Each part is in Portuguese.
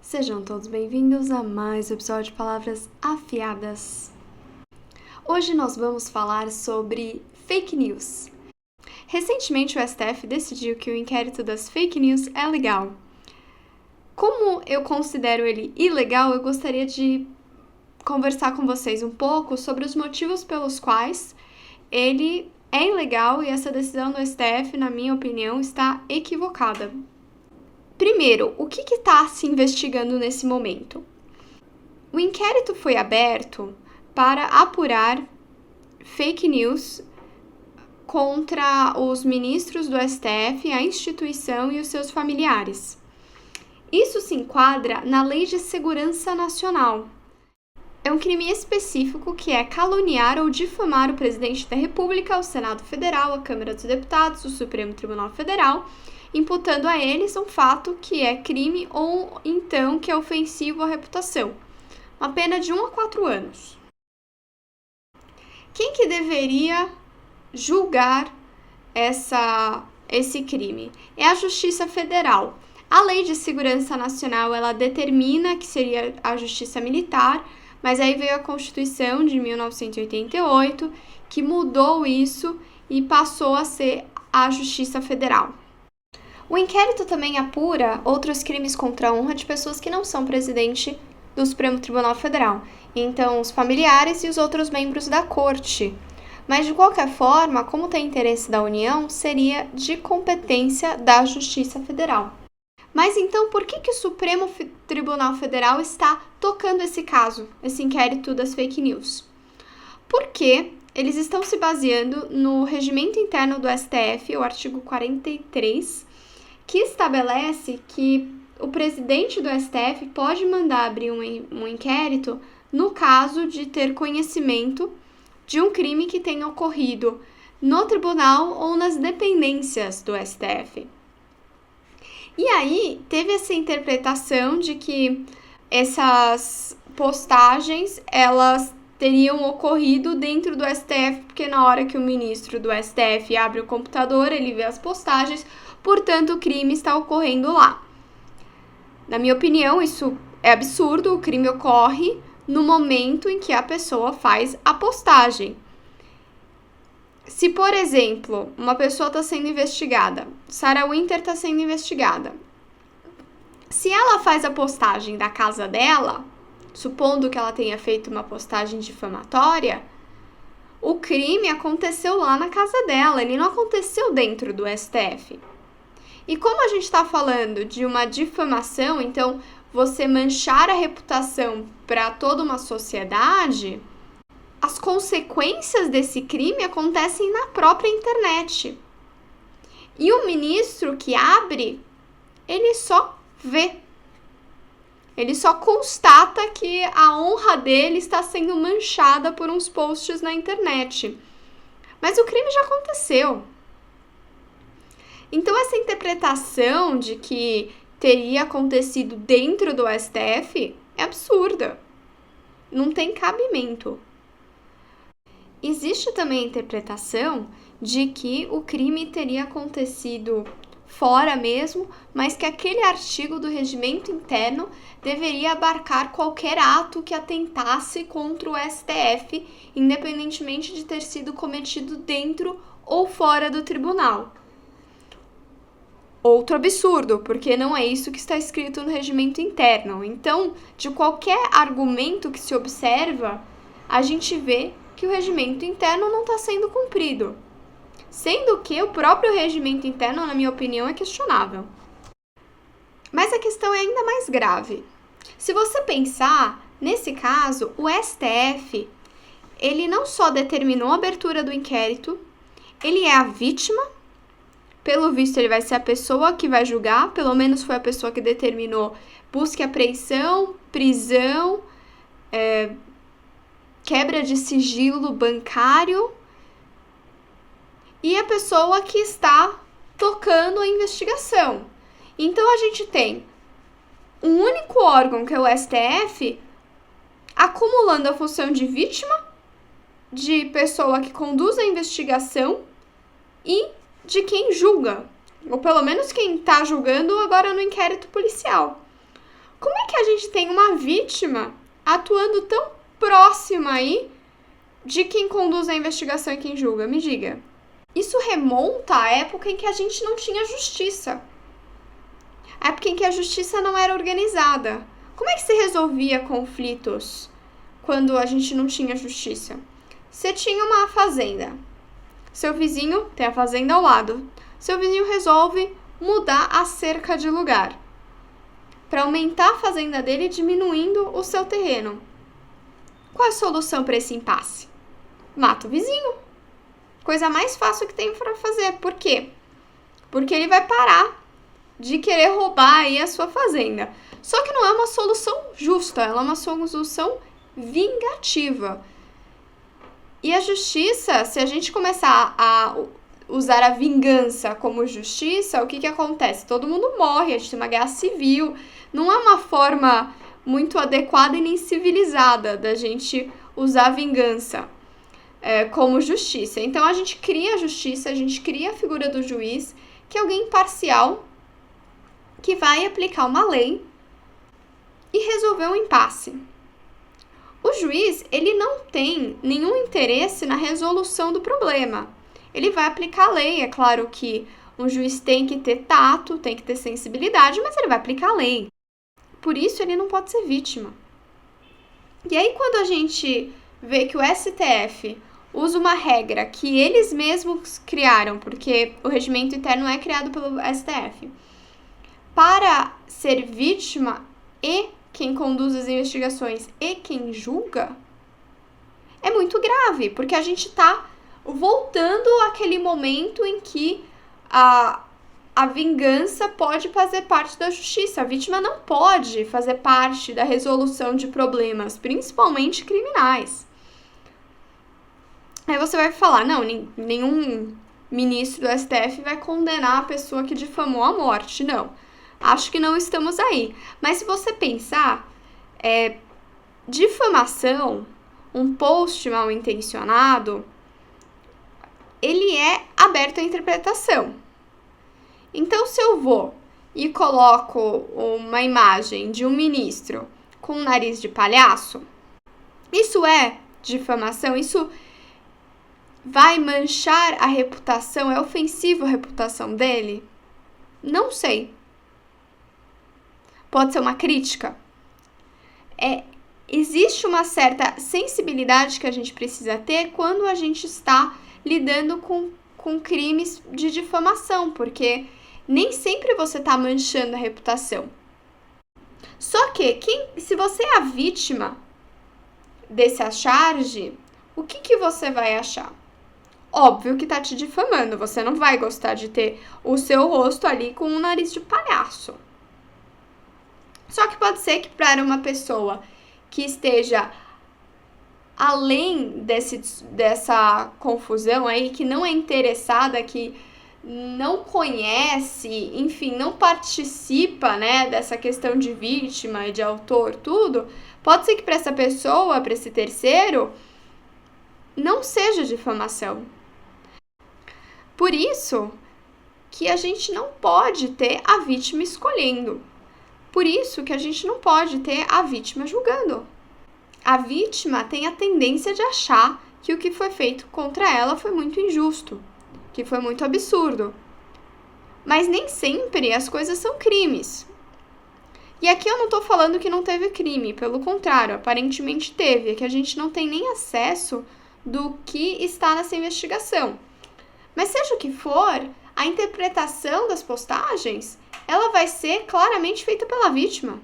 Sejam todos bem-vindos a mais um episódio de Palavras Afiadas. Hoje nós vamos falar sobre fake news. Recentemente o STF decidiu que o inquérito das fake news é legal. Como eu considero ele ilegal, eu gostaria de conversar com vocês um pouco sobre os motivos pelos quais ele é ilegal e essa decisão do STF, na minha opinião, está equivocada. Primeiro, o que está se investigando nesse momento? O inquérito foi aberto para apurar fake news contra os ministros do STF, a instituição e os seus familiares. Isso se enquadra na Lei de Segurança Nacional. É um crime específico que é caluniar ou difamar o presidente da República, o Senado Federal, a Câmara dos Deputados, o Supremo Tribunal Federal, imputando a eles um fato que é crime ou então que é ofensivo à reputação. Uma pena de 1 a 4 anos. Quem que deveria julgar esse crime? É a Justiça Federal. A Lei de Segurança Nacional, ela determina que seria a Justiça Militar, mas aí veio a Constituição de 1988, que mudou isso e passou a ser a Justiça Federal. O inquérito também apura outros crimes contra a honra de pessoas que não são presidente do Supremo Tribunal Federal, então os familiares e os outros membros da Corte. Mas, de qualquer forma, como tem interesse da União, seria de competência da Justiça Federal. Mas então, por que o Supremo Tribunal Federal está tocando esse caso, esse inquérito das fake news? Porque eles estão se baseando no regimento interno do STF, o artigo 43, que estabelece que o presidente do STF pode mandar abrir um inquérito no caso de ter conhecimento de um crime que tenha ocorrido no tribunal ou nas dependências do STF. E aí, teve essa interpretação de que essas postagens, elas teriam ocorrido dentro do STF, porque na hora que o ministro do STF abre o computador, ele vê as postagens, portanto, o crime está ocorrendo lá. Na minha opinião, isso é absurdo, o crime ocorre no momento em que a pessoa faz a postagem. Se, por exemplo, uma pessoa está sendo investigada, Sarah Winter está sendo investigada, se ela faz a postagem da casa dela, supondo que ela tenha feito uma postagem difamatória, o crime aconteceu lá na casa dela, ele não aconteceu dentro do STF. E como a gente está falando de uma difamação, então você manchar a reputação para toda uma sociedade, as consequências desse crime acontecem na própria internet. E o ministro que abre, ele só vê. Ele só constata que a honra dele está sendo manchada por uns posts na internet. Mas o crime já aconteceu. Então, essa interpretação de que teria acontecido dentro do STF é absurda. Não tem cabimento. Existe também a interpretação de que o crime teria acontecido fora mesmo, mas que aquele artigo do regimento interno deveria abarcar qualquer ato que atentasse contra o STF, independentemente de ter sido cometido dentro ou fora do tribunal. Outro absurdo, porque não é isso que está escrito no regimento interno. Então, de qualquer argumento que se observa, a gente vê que o regimento interno não está sendo cumprido. Sendo que o próprio regimento interno, na minha opinião, é questionável. Mas a questão é ainda mais grave. Se você pensar, nesse caso, o STF, ele não só determinou a abertura do inquérito, ele é a vítima. Pelo visto, ele vai ser a pessoa que vai julgar, pelo menos foi a pessoa que determinou busca e apreensão, prisão, quebra de sigilo bancário e a pessoa que está tocando a investigação. Então, a gente tem um único órgão, que é o STF, acumulando a função de vítima, de pessoa que conduz a investigação e de quem julga, ou pelo menos quem está julgando agora no inquérito policial. Como é é que a gente tem uma vítima atuando tão próxima aí de quem conduz a investigação e quem julga? Me diga. Isso remonta à época em que a gente não tinha justiça. A época em que a justiça não era organizada. Como é que se resolvia conflitos quando a gente não tinha justiça? Você tinha uma fazenda. Seu vizinho tem a fazenda ao lado. Seu vizinho resolve mudar a cerca de lugar para aumentar a fazenda dele, diminuindo o seu terreno. Qual é a solução para esse impasse? Mata o vizinho. Coisa mais fácil que tem para fazer. Por quê? Porque ele vai parar de querer roubar aí a sua fazenda. Só que não é uma solução justa, ela é uma solução vingativa. E a justiça, se a gente começar a usar a vingança como justiça, o que acontece? Todo mundo morre, a gente tem uma guerra civil. Não é uma forma muito adequada e nem civilizada da gente usar a vingança como justiça. Então a gente cria a justiça, a gente cria a figura do juiz, que é alguém imparcial, que vai aplicar uma lei e resolver um impasse. O juiz, ele não tem nenhum interesse na resolução do problema. Ele vai aplicar a lei. É claro que um juiz tem que ter tato, tem que ter sensibilidade, mas ele vai aplicar a lei. Por isso, ele não pode ser vítima. E aí, quando a gente vê que o STF usa uma regra que eles mesmos criaram, porque o regimento interno é criado pelo STF, para ser vítima e quem conduz as investigações e quem julga, é muito grave, porque a gente está voltando àquele momento em que a vingança pode fazer parte da justiça. A vítima não pode fazer parte da resolução de problemas, principalmente criminais. Aí você vai falar, não, nenhum ministro do STF vai condenar a pessoa que difamou à morte. Não, acho que não estamos aí. Mas se você pensar, difamação, um post mal intencionado, ele é aberto à interpretação. Então, se eu vou e coloco uma imagem de um ministro com um nariz de palhaço, isso é difamação? Isso vai manchar a reputação? É ofensivo a reputação dele? Não sei. Pode ser uma crítica? Existe uma certa sensibilidade que a gente precisa ter quando a gente está lidando com crimes de difamação, porque nem sempre você está manchando a reputação. Só que, se você é a vítima desse acharge, o que você vai achar? Óbvio que está te difamando, você não vai gostar de ter o seu rosto ali com um nariz de palhaço. Só que pode ser que para uma pessoa que esteja além dessa confusão aí, que não é interessada, que não conhece, enfim, não participa, né, dessa questão de vítima e de autor, tudo, pode ser que para essa pessoa, para esse terceiro, não seja difamação. Por isso que a gente não pode ter a vítima escolhendo. Por isso que a gente não pode ter a vítima julgando. A vítima tem a tendência de achar que o que foi feito contra ela foi muito injusto, que foi muito absurdo. Mas nem sempre as coisas são crimes. E aqui eu não estou falando que não teve crime, pelo contrário, aparentemente teve, é que a gente não tem nem acesso do que está nessa investigação. Mas seja o que for, a interpretação das postagens, ela vai ser claramente feita pela vítima.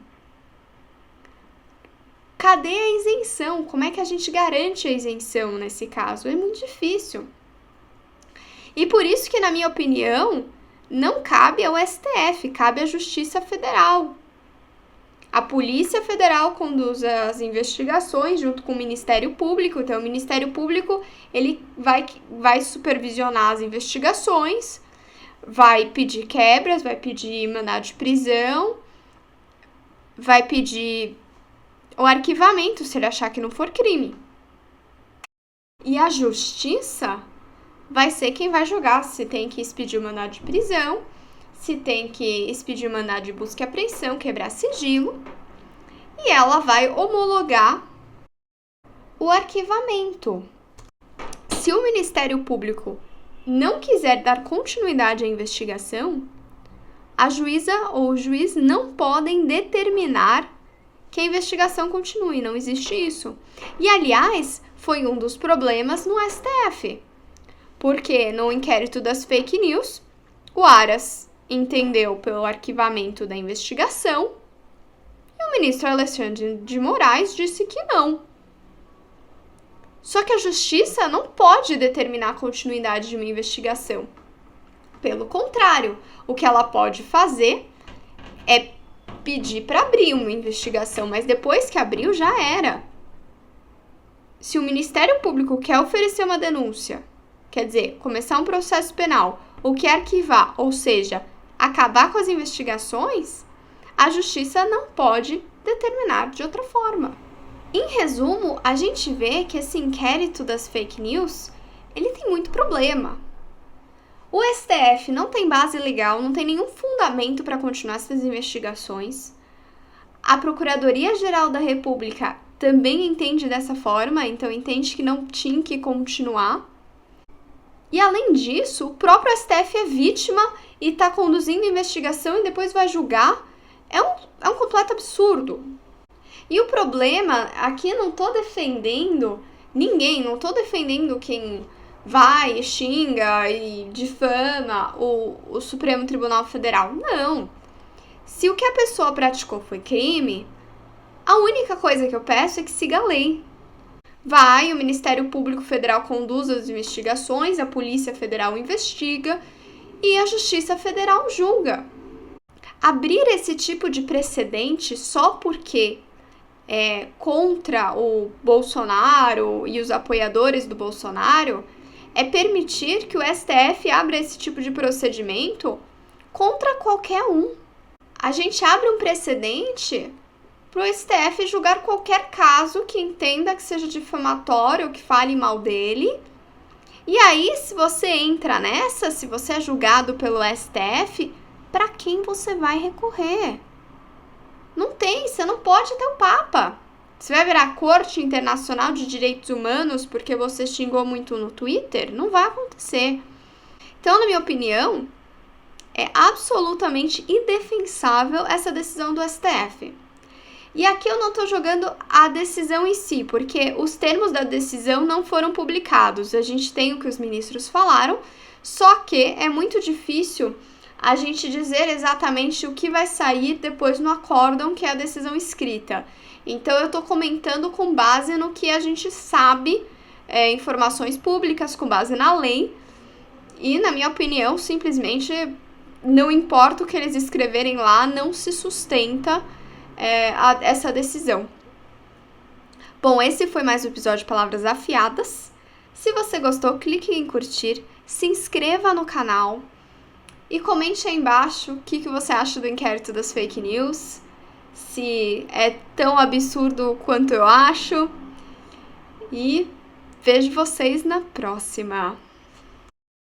Cadê a isenção? Como é que a gente garante a isenção nesse caso? É muito difícil. E por isso que, na minha opinião, não cabe ao STF, cabe à Justiça Federal. A Polícia Federal conduz as investigações junto com o Ministério Público. Então, o Ministério Público ele vai supervisionar as investigações, vai pedir quebras, vai pedir mandado de prisão, vai pedir o arquivamento se ele achar que não for crime. E a Justiça vai ser quem vai julgar se tem que expedir o mandado de prisão, se tem que expedir o mandado de busca e apreensão, quebrar sigilo, e ela vai homologar o arquivamento. Se o Ministério Público não quiser dar continuidade à investigação, a juíza ou o juiz não podem determinar que a investigação continue, não existe isso. E, aliás, foi um dos problemas no STF, porque no inquérito das fake news, o Aras entendeu pelo arquivamento da investigação e o ministro Alexandre de Moraes disse que não. Só que a justiça não pode determinar a continuidade de uma investigação. Pelo contrário, o que ela pode fazer é pedir para abrir uma investigação, mas depois que abriu, já era. Se o Ministério Público quer oferecer uma denúncia, quer dizer, começar um processo penal, ou quer arquivar, ou seja, acabar com as investigações, a justiça não pode determinar de outra forma. Em resumo, a gente vê que esse inquérito das fake news, ele tem muito problema. O STF não tem base legal, não tem nenhum fundamento para continuar essas investigações. A Procuradoria-Geral da República também entende dessa forma, então entende que não tinha que continuar. E além disso, o próprio STF é vítima e está conduzindo a investigação e depois vai julgar. É um completo absurdo. E o problema, aqui eu não estou defendendo ninguém, não estou defendendo quem vai, xinga e difama o Supremo Tribunal Federal. Não. Se o que a pessoa praticou foi crime, a única coisa que eu peço é que siga a lei. O Ministério Público Federal conduz as investigações, a Polícia Federal investiga e a Justiça Federal julga. Abrir esse tipo de precedente só porque é contra o Bolsonaro e os apoiadores do Bolsonaro é permitir que o STF abra esse tipo de procedimento contra qualquer um. A gente abre um precedente para o STF julgar qualquer caso que entenda que seja difamatório ou que fale mal dele. E aí, se você entra nessa, se você é julgado pelo STF, para quem você vai recorrer? Não tem, você não pode ter o Papa. Você vai virar Corte Internacional de Direitos Humanos porque você xingou muito no Twitter? Não vai acontecer. Então, na minha opinião, é absolutamente indefensável essa decisão do STF. E aqui eu não estou jogando a decisão em si, porque os termos da decisão não foram publicados. A gente tem o que os ministros falaram, só que é muito difícil a gente dizer exatamente o que vai sair depois no acórdão, que é a decisão escrita. Então, eu estou comentando com base no que a gente sabe, informações públicas, com base na lei. E, na minha opinião, simplesmente, não importa o que eles escreverem lá, não se sustenta essa decisão. Bom, esse foi mais um episódio de Palavras Afiadas. Se você gostou, clique em curtir, se inscreva no canal e comente aí embaixo o que você acha do inquérito das fake news. Se é tão absurdo quanto eu acho. E vejo vocês na próxima.